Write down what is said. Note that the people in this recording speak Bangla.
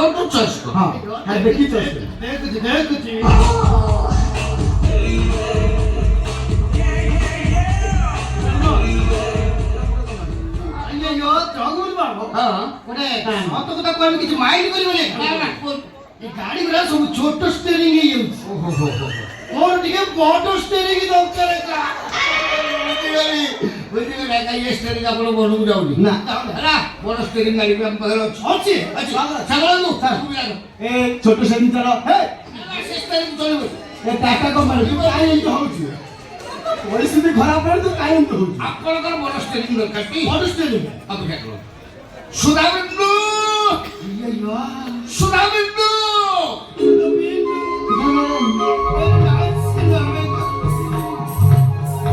ছোট চশমা। হ্যাঁ দেখি চশমা দেখুছি ಅಯ್ಯಯ್ಯೋ ತಗೊಂಡ್ ಬಾಬು ಒಡೆ অত কথা কই কিছু মাইন্ড করি বলে এই গাড়িগুলো সব ছোট স্টিয়ারিং এ ইউজ ওর দিকে বড় স্টিয়ারিং এ দরকার এটা ওই একা স্টিয়ারিং আপনার বড় যাওনি না না বড় স্টিয়ারিং গাড়ি আমি পাগল আছে সাগর তো তুমি লাগো এই ছোট সেদিন চালাও হ্যাঁ স্টিয়ারিং চলবে এই টাটা কোম্পানি কাই এমতি হଉଛି পরিস্থিতি ଖରାପ ହେଲେ ତ କାଇ ଏମତି ହଉଛି ଆପଣଙ୍କର ବଡ ସ୍ଟିୟାରିଂ ଦରକାର କି বড় স্টিয়ারিং ଅପେକ୍ଷା କର ସୁଧାବିନ୍ଦୁ ಅಯ್ಯಯ್ಯೋ ସୁଧାବିନ୍ଦୁ